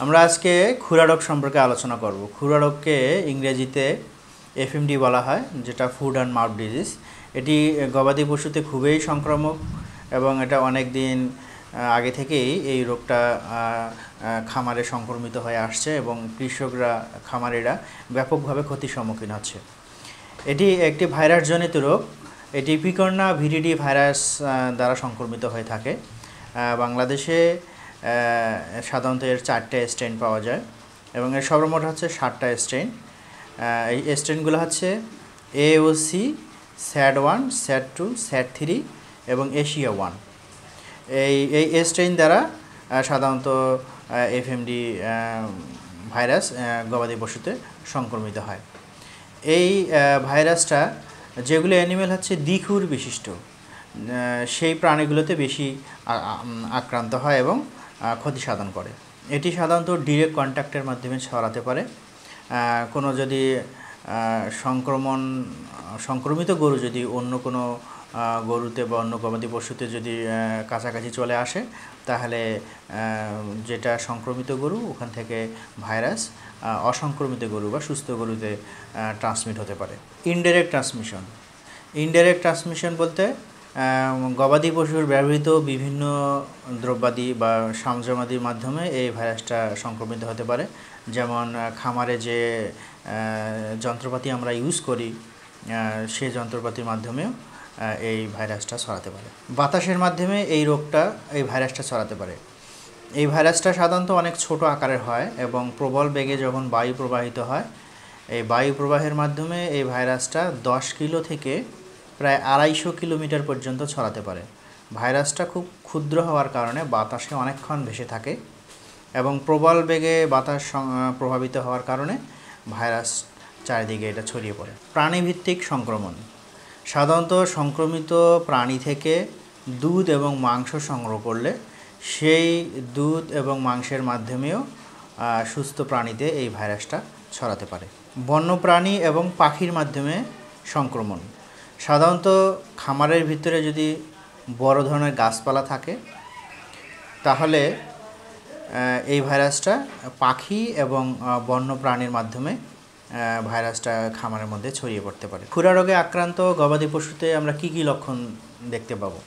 আমরা আজকে খুরা রোগ সম্পর্কে আলোচনা করব। খুরা রোগকে ইংরেজিতে এফএমডি বলা হয়, যেটা ফুড অ্যান্ড মাউথ ডিজিজ। এটি গবাদি পশুতে খুবই সংক্রামক এবং এটা অনেক দিন আগে থেকেই এই রোগটা খামারে সংক্রমিত হয়ে আসছে এবং কৃষকরা, খামারিরা ব্যাপকভাবে ক্ষতির সম্মুখীন হচ্ছে। এটি একটি ভাইরাসজনিত রোগ। এটি পিকর্না ভিরিডি ভাইরাস দ্বারা সংক্রমিত হয়ে থাকে। বাংলাদেশে সাধারণত এর 4টে স্ট্রেন পাওয়া যায় এবং এর সর্বমোট হচ্ছে 7টা স্ট্রেন। এই স্ট্রেনগুলো হচ্ছে AOC, SAD1, SAD2, SAD3 এবং এশিয়া 1। এই স্ট্রেন দ্বারা সাধারণত এফএমডি ভাইরাস গবাদি পশুতে সংক্রমিত হয়। এই ভাইরাসটা যেগুলো অ্যানিমেল হচ্ছে দ্বিখুর বিশিষ্ট, সেই প্রাণীগুলোতে বেশি আক্রান্ত হয় এবং ক্ষতি সাধন করে। এটি সাধারণত ডিরেক্ট কন্ট্যাক্টের মাধ্যমে ছড়াতে পারে। কোনো যদি সংক্রমিত গরু যদি অন্য কোনো গরুতে বা অন্য গবাদি পশুতে যদি কাছাকাছি চলে আসে, তাহলে যেটা সংক্রমিত গরু ওখান থেকে ভাইরাস অসংক্রমিত গরু বা সুস্থ গরুতে ট্রান্সমিট হতে পারে। ইনডাইরেক্ট ট্রান্সমিশন বলতে গবাদি পশুর ব্যবহৃত বিভিন্ন দ্রব্যাদি বা সরঞ্জামাদির মাধ্যমে এই ভাইরাসটা সংক্রমিত হতে পারে। যেমন খামারে যে যন্ত্রপাতি আমরা ইউজ করি, সেই যন্ত্রপাতির মাধ্যমেও এই ভাইরাসটা ছড়াতে পারে। বাতাসের মাধ্যমে এই ভাইরাসটা ছড়াতে পারে। এই ভাইরাসটা সাধারণত অনেক ছোট আকারের হয় এবং প্রবল বেগে যখন বায়ু প্রবাহিত হয়, এই বায়ু প্রবাহের মাধ্যমে এই ভাইরাসটা 10 কিলো থেকে প্রায় 250 কিলোমিটার পর্যন্ত ছড়াতে পারে। ভাইরাসটা খুব ক্ষুদ্র হওয়ার কারণে বাতাসে অনেকক্ষণ ভেসে থাকে এবং প্রবল বেগে বাতাস প্রভাবিত হওয়ার কারণে ভাইরাস চারিদিকে এটা ছড়িয়ে পড়ে। প্রাণীভিত্তিক সংক্রমণ সাধারণত সংক্রমিত প্রাণী থেকে দুধ এবং মাংস সংগ্রহ করলে সেই দুধ এবং মাংসের মাধ্যমেও সুস্থ প্রাণীতে এই ভাইরাসটা ছড়াতে পারে। বন্যপ্রাণী এবং পাখির মাধ্যমে সংক্রমণ সাধারণত খামারের ভিতরে যদি বড় ধরনের গাছপালা থাকে, তাহলে এই ভাইরাসটা পাখি এবং বন্যপ্রাণীর মাধ্যমে ভাইরাসটা খামারের মধ্যে ছড়িয়ে পড়তে পারে। খুরা রোগে আক্রান্ত গবাদি পশুতে আমরা কি কি লক্ষণ দেখতে পাবো?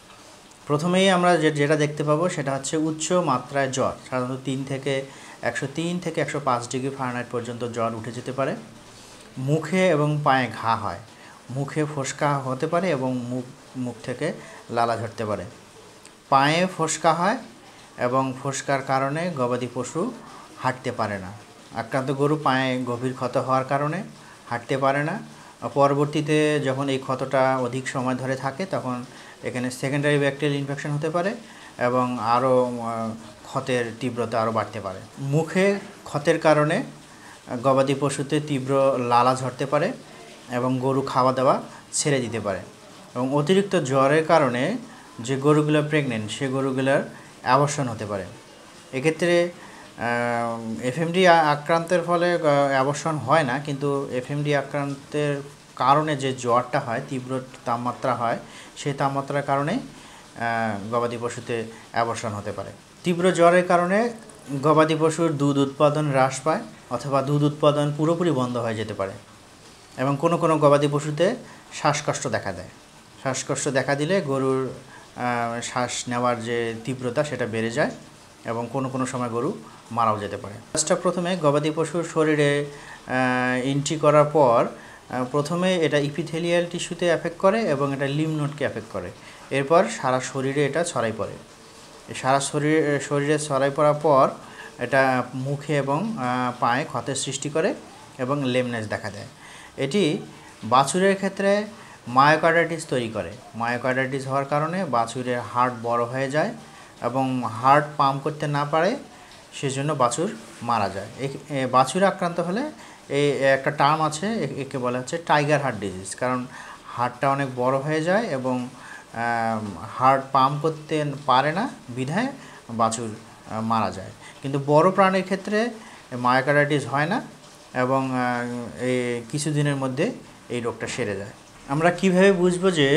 প্রথমেই আমরা যেটা দেখতে পাবো সেটা হচ্ছে উচ্চ মাত্রায় জ্বর। সাধারণত 103 থেকে 105 ডিগ্রি ফারেনহাইট পর্যন্ত জ্বর উঠে যেতে পারে। মুখে এবং পায়ে ঘা হয়, মুখে ফোসকা হতে পারে এবং মুখ থেকে লালা ঝরতে পারে। পায়ে ফোসকা হয় এবং ফোসকার কারণে গবাদি পশু হাঁটতে পারে না। আক্রান্ত গরু পায়ে গভীর ক্ষত হওয়ার কারণে হাঁটতে পারে না। পরবর্তীতে যখন এই ক্ষতটা অধিক সময় ধরে থাকে, তখন এখানে সেকেন্ডারি ব্যাকটেরিয়াল ইনফেকশন হতে পারে এবং আরও ক্ষতের তীব্রতা আরও বাড়তে পারে। মুখে ক্ষতের কারণে গবাদি পশুতে তীব্র লালা ঝরতে পারে এবং গরু খাওয়া দাওয়া ছেড়ে দিতে পারে। এবং অতিরিক্ত জ্বরের কারণে যে গরুগুলো প্রেগনেন্ট, সে গরুগুলোর অ্যাবর্শন হতে পারে। এক্ষেত্রে এফএমডি আক্রান্তের ফলে অ্যাবর্শন হয় না, কিন্তু এফএমডি আক্রান্তের কারণে যে জ্বরটা হয়, তীব্র তাপমাত্রা হয়, সেই তাপমাত্রার কারণে গবাদি পশুতে অ্যাবর্শন হতে পারে। তীব্র জ্বরের কারণে গবাদি পশুর দুধ উৎপাদন হ্রাস পায় অথবা দুধ উৎপাদন পুরোপুরি বন্ধ হয়ে যেতে পারে এবং কোনো কোনো গবাদি পশুতে শ্বাসকষ্ট দেখা দেয়। শ্বাসকষ্ট দেখা দিলে গরুর শ্বাস নেওয়ার যে তীব্রতা সেটা বেড়ে যায় এবং কোনো কোনো সময় গরু মারাও যেতে পারে। ফার্স্টটা প্রথমে গবাদি পশুর শরীরে এন্ট্রি করার পর প্রথমে এটা ইপিথেলিয়াল টিস্যুতে এফেক্ট করে এবং এটা লিম্ফ নোডকে এফেক্ট করে। এরপর সারা শরীরে এটা ছড়াই পড়ে। সারা শরীরে ছড়াই পড়ার পর এটা মুখে এবং পায়ে ক্ষতের সৃষ্টি করে এবং লেমনেস দেখা দেয়। এটি বাছুরের ক্ষেত্রে মায়োকার্ডাইটিস তৈরি করে। মায়োকার্ডাইটিস হওয়ার কারণে বাছুরের হার্ট বড় হয়ে যায় এবং হার্ট পাম্প করতে না পারে, সেজন্য বাছুর মারা যায়। বাছুর আক্রান্ত হলে এই একটা টার্ম আছে, একে বলা হচ্ছে টাইগার হার্ট ডিজিজ। কারণ হার্টটা অনেক বড় হয়ে যায় এবং হার্ট পাম্প করতে পারে না, বিধায় বাছুর মারা যায়। কিন্তু বড় প্রাণীর ক্ষেত্রে মায়োকার্ডাইটিস হয় না এবং এই কিছুদিনের মধ্যে এই রোগটা সেরে যায়। আমরা কিভাবে বুঝবো যে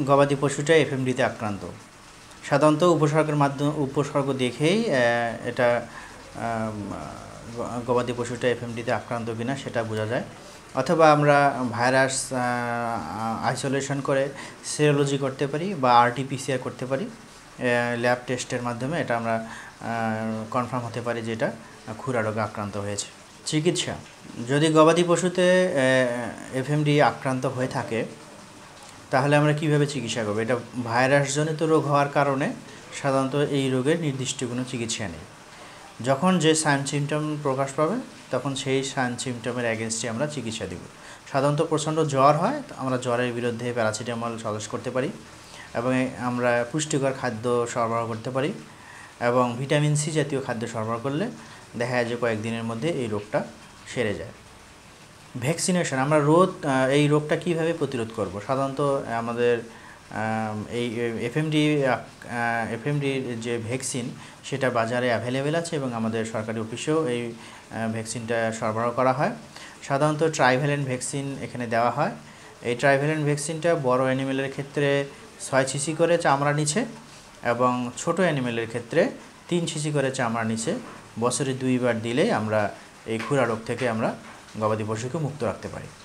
গবাদি পশুটা এফএমডিতে আক্রান্ত? সাধারণত উপসর্গ দেখেই এটা গবাদি পশুটা এফএমডিতে আক্রান্ত কিনা সেটা বোঝা যায়। অথবা আমরা ভাইরাস আইসোলেশন করে সেরোলজি করতে পারি বা আরটিপিসিআর করতে পারি। ল্যাব টেস্টের মাধ্যমে এটা আমরা কনফার্ম হতে পারি যে এটা খুরা রোগে আক্রান্ত হয়েছে। চিকিৎসা, যদি গবাদি পশুতে এফএমডি আক্রান্ত হয়ে থাকে তাহলে আমরা কিভাবে চিকিৎসা করব? এটা ভাইরাসজনিত রোগ হওয়ার কারণে সাধারণত এই রোগের নির্দিষ্ট কোনো চিকিৎসা নেই। যখন যে সাইন সিমটম প্রকাশ পাবে তখন সেই সাইন সিমটমের অ্যাগেনস্টে আমরা চিকিৎসা দেব। সাধারণত প্রচণ্ড জ্বর হয়, আমরা জ্বরের বিরুদ্ধে প্যারাসিটামল সাজেস্ট করতে পারি এবং আমরা পুষ্টিকর খাদ্য সরবরাহ করতে পারি এবং ভিটামিন সি জাতীয় খাদ্য সরবরাহ করলে দেখা যায় যে কয়েকদিনের মধ্যে এই রোগটা সেরে যায়। ভ্যাকসিনেশন, আমরা এই রোগটা কিভাবে প্রতিরোধ করব? সাধারণত আমাদের এই এফএমডির যে ভ্যাকসিন সেটা বাজারে অ্যাভেলেবেল আছে এবং আমাদের সরকারি অফিসেও এই ভ্যাকসিনটা সরবরাহ করা হয়। সাধারণত ট্রাইভ্যালেন্ট ভ্যাকসিন এখানে দেওয়া হয়। এই ট্রাইভ্যালেন্ট ভ্যাকসিনটা বড় অ্যানিমেলের ক্ষেত্রে 6 সিসি করে চামড়া নিচে এবং ছোট অ্যানিমেলের ক্ষেত্রে 3 সিসি করে চামড়া নিচে বছরে 2 বার দিলেই আমরা এই খুরা রোগ থেকে আমরা গবাদি পশুকে মুক্ত রাখতে পারি।